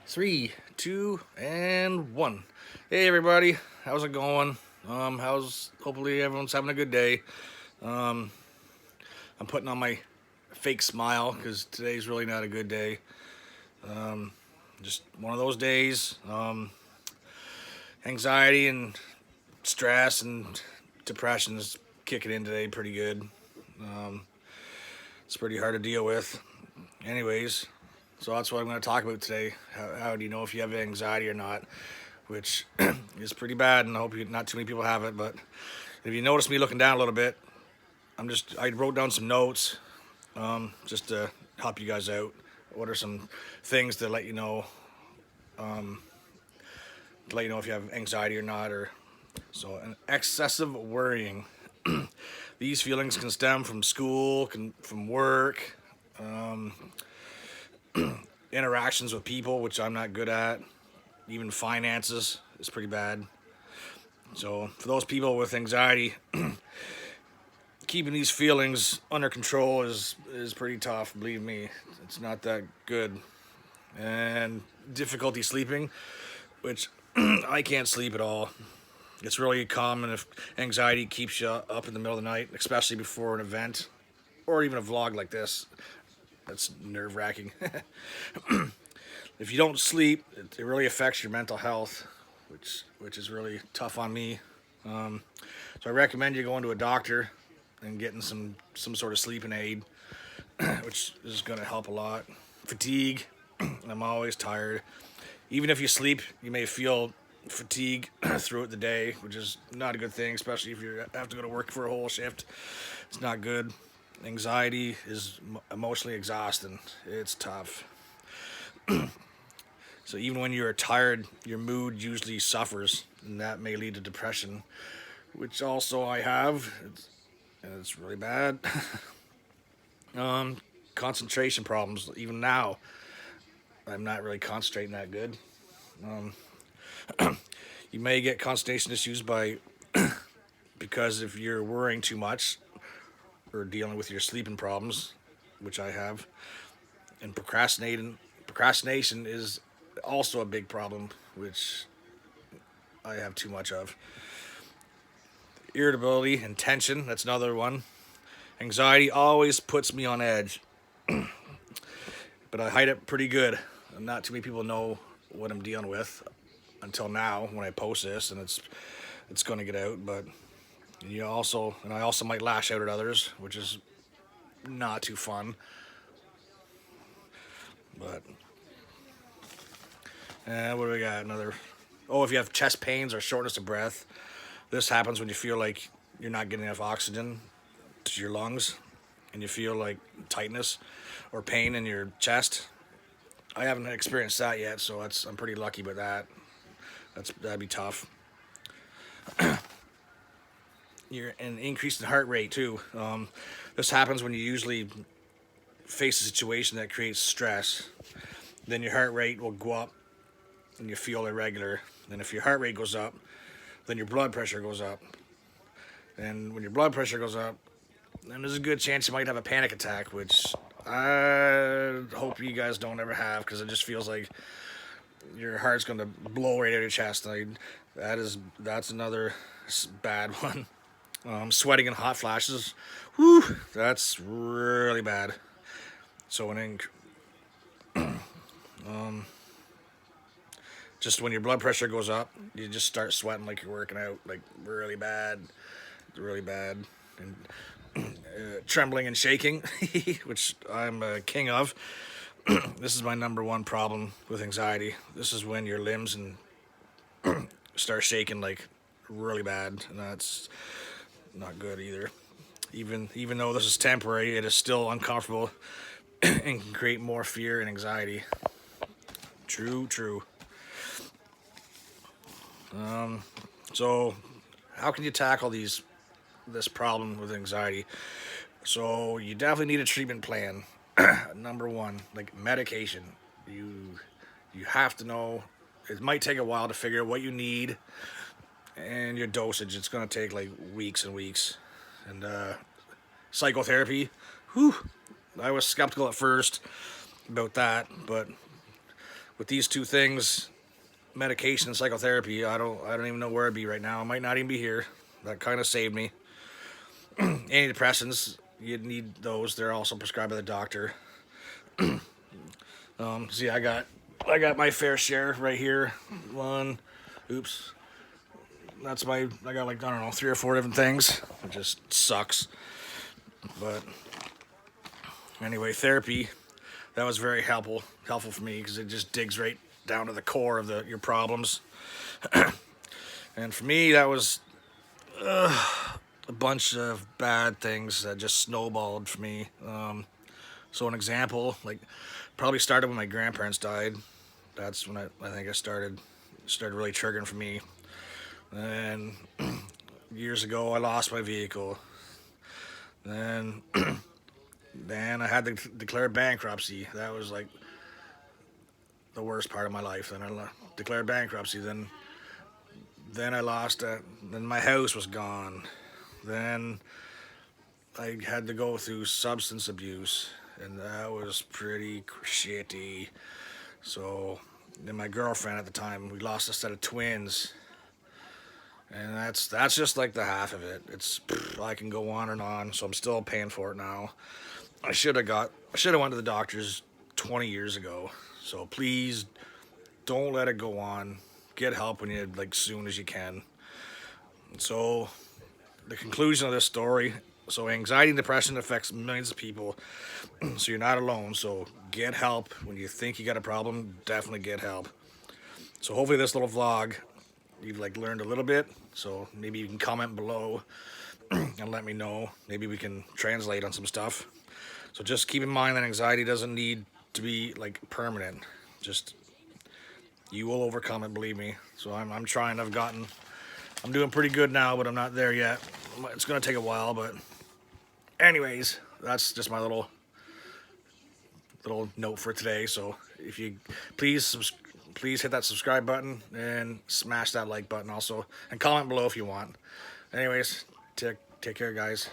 Three, two, and one. Hey everybody, how's it going? How's hopefully everyone's having a good day. Um, I'm putting on my fake smile because today's really not a good day. Um, just one of those days. Anxiety and stress and depression is kicking in today pretty good. Um, it's pretty hard to deal with. Anyways, so that's what I'm going to talk about today. How do you know if you have anxiety or not? Which is pretty bad, and I hope not too many people have it. But if you notice me looking down a little bit, I wrote down some notes just to help you guys out. What are some things to let you know, if you have anxiety or not, or so an excessive worrying. These feelings can stem from school, from work, interactions with people, which I'm not good at. Even finances is pretty bad. So for those people with anxiety, keeping these feelings under control is pretty tough. Believe me, it's not that good. And difficulty sleeping, which I can't sleep at all. It's really common if anxiety keeps you up in the middle of the night, especially before an event or even a vlog like this. That's nerve wracking. If you don't sleep, it really affects your mental health, which is really tough on me. So I recommend you going to a doctor and getting some sort of sleeping aid, which is going to help a lot. Fatigue, I'm always tired. Even if you sleep, you may feel fatigue throughout the day, which is not a good thing, especially if you have to go to work for a whole shift. It's not good. Anxiety is emotionally exhausting. It's tough. So even when you're tired, your mood usually suffers, and that may lead to depression, which also I have. It's really bad. Concentration problems. Even now, I'm not really concentrating that good. You may get concentration issues because if you're worrying too much or dealing with your sleeping problems, which I have, and procrastination is also a big problem, which I have too much of. Irritability and tension, that's another one. Anxiety always puts me on edge, but I hide it pretty good. Not too many people know what I'm dealing with until now when I post this, and it's going to get out. But I also might lash out at others, which is not too fun. But what do we got? Another. Oh, if you have chest pains or shortness of breath, this happens when you feel like you're not getting enough oxygen to your lungs, and you feel like tightness or pain in your chest. I haven't experienced that yet, so I'm pretty lucky with that. That'd be tough. You're an increase in heart rate too. This happens when you usually face a situation that creates stress. Then your heart rate will go up, and you feel irregular. Then if your heart rate goes up, then your blood pressure goes up. And when your blood pressure goes up, then there's a good chance you might have a panic attack, which I hope you guys don't ever have, because it just feels like your heart's going to blow right out of your chest. That's another bad one. Sweating and hot flashes, whew, that's really bad. So just when your blood pressure goes up, you just start sweating like you're working out, like really bad, and trembling and shaking, which I'm a king of. This is my number one problem with anxiety. This is when your limbs and start shaking like really bad, and that's not good either. Even though this is temporary, it is still uncomfortable and can create more fear and anxiety. True. So, how can you tackle this problem with anxiety? So you definitely need a treatment plan. Number one, like medication. You have to know. It might take a while to figure out what you need and your dosage. It's gonna take like weeks and weeks. And psychotherapy. Whew, I was skeptical at first about that, but with these two things, medication and psychotherapy, I don't even know where I'd be right now. I might not even be here. That kind of saved me. Antidepressants, you need those. They're also prescribed by the doctor. See, I got my fair share right here. One, oops. That's I got like, I don't know, 3 or 4 different things. It just sucks. But anyway, therapy, that was very helpful for me because it just digs right down to the core of your problems. And for me, that was a bunch of bad things that just snowballed for me. So an example, like, probably started when my grandparents died. That's when I think I started really triggering for me. And years ago, I lost my vehicle. Then I had to declare bankruptcy. That was like the worst part of my life. Then I declared bankruptcy. Then I lost it. Then my house was gone. Then I had to go through substance abuse, and that was pretty shitty. So then my girlfriend at the time, we lost a set of twins. And that's just like the half of it. I can go on and on, so I'm still paying for it now. I should have went to the doctors 20 years ago. So please don't let it go on. Get help when you soon as you can. So the conclusion of this story, so anxiety and depression affects millions of people. So you're not alone. So get help when you think you got a problem. Definitely get help. So hopefully this little vlog, you've learned a little bit. So maybe you can comment below and let me know. Maybe we can translate on some stuff. So just keep in mind that anxiety doesn't need to be permanent. Just, you will overcome it, believe me. So I'm trying. I'm doing pretty good now, but I'm not there yet. It's gonna take a while, but anyways, that's just my little note for today. So if you please hit that subscribe button and smash that like button also, and comment below if you want. Anyways, take care, guys.